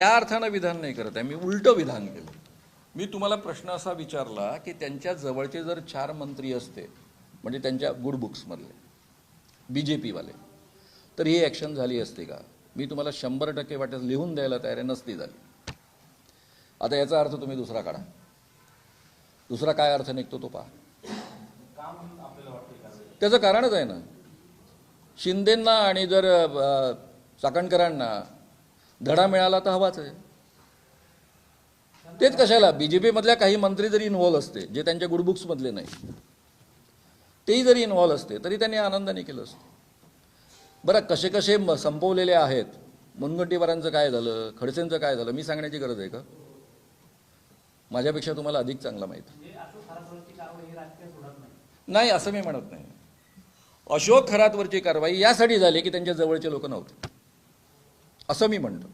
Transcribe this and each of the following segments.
त्या अर्थानं विधान नाही करत आहे, मी उलटं विधान केलं. मी तुम्हाला प्रश्न असा विचारला की त्यांच्या जवळचे जर 4 मंत्री असते, म्हणजे त्यांच्या गुड बुक्समधले BJP-वाले, तर ही ॲक्शन झाली असती का? मी तुम्हाला 100% वाटत लिहून द्यायला तयार आहे, नसती झाली. आता याचा अर्थ तुम्ही दुसरा काढा. दुसरा काय अर्थ निघतो तो पहा. त्याचं कारणच आहे ना, शिंदेंना आणि जर चाकणकरांना धडा मिळाला तर हवाच आहे. तेच कशाला BJP मधल्या काही मंत्री जरी इन्व्हॉल्व असते, जे त्यांच्या गुडबुक्समधले नाही, तेही जरी इन्व्हॉल्व असते तरी त्यांनी आनंदाने केलं असतं. बरं, कसे कसे संपवलेले आहेत, मुनगंटीवारांचं काय झालं, खडसेंचं काय झालं, मी सांगण्याची गरज आहे का? माझ्यापेक्षा तुम्हाला अधिक चांगला माहिती नाही, असं मी म्हणत नाही. अशोक खरातवरची कारवाई यासाठी झाली की त्यांच्या जवळचे लोक नव्हते, असं मी म्हणतो.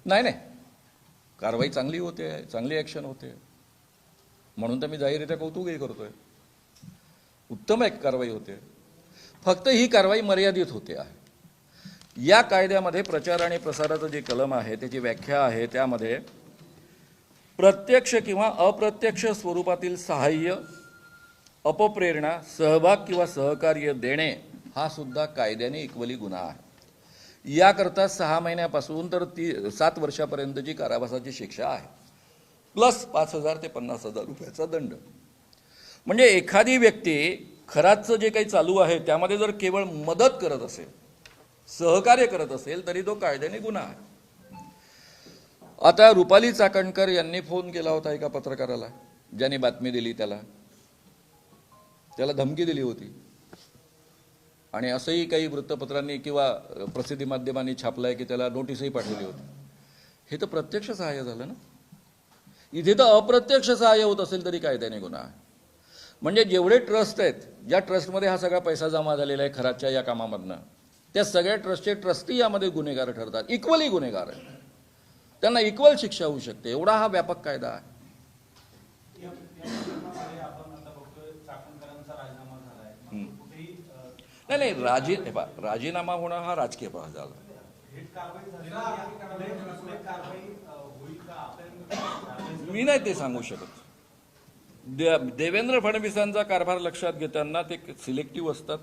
नाही नाही, कारवाई चांगली होते, चांगली ॲक्शन होते, म्हणून तर मी जाहीररित्या कौतुकही करतोय. उत्तम एक कारवाई होते. फक्त ही कारवाई मर्यादित होते आहे. या कायद्यामध्ये प्रचार आणि प्रसाराचं जे कलम आहे, त्याची व्याख्या आहे, त्यामध्ये प्रत्यक्ष किंवा अप्रत्यक्ष स्वरूपातील सहाय्य, अपप्रेरणा, सहभाग किंवा सहकार्य देणे हा सुद्धा कायद्याने इक्वली गुन्हा आहे. याकरता 6 महिन्यापासून तर 7 वर्षापर्यंतची कारावासाची शिक्षा आहे, प्लस 5,000 ते 50,000 रुपयाचा दंड. म्हणजे एखादी व्यक्ती खराचं जे काही चालू आहे त्यामध्ये जर केवळ मदत करत असेल, सहकार्य करत असेल, तरी तो कायद्याने गुन्हा आहे. आता रुपाली चाकणकर यांनी फोन केला होता एका पत्रकाराला, ज्यांनी बातमी दिली त्याला धमकी दिली होती, आणि असंही काही वृत्तपत्रांनी किंवा प्रसिद्धी माध्यमांनी छापलंय की त्याला नोटीसही पाठवली होती. हे तर प्रत्यक्ष सहाय्य झालं ना. इथे तर अप्रत्यक्ष सहाय्य होत असेल तरी कायद्याने गुन्हा आहे. म्हणजे जेवढे ट्रस्ट आहेत, ज्या ट्रस्टमध्ये हा सगळा पैसा जमा झालेला आहे खराच्या या कामामधनं, त्या सगळ्या ट्रस्टचे ट्रस्टी यामध्ये गुन्हेगार ठरतात, इक्वली गुन्हेगार आहेत, त्यांना इक्वल शिक्षा होऊ शकते. एवढा हा व्यापक कायदा आहे. नाही, राजीनामा होणं हा राजकीय प्रवाह झाला. मी नाही ते सांगू शकत. देवेंद्र फडणवीसांचा कारभार लक्षात घेताना ते सिलेक्टिव्ह असतात.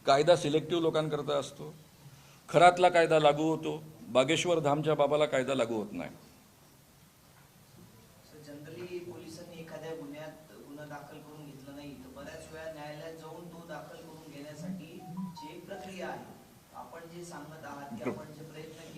कायदा सिलेक्टिव्ह लोकांकरता असतो. खरातला कायदा लागू होतो, बागेश्वर धामच्या बाबाला कायदा लागू होत नाही.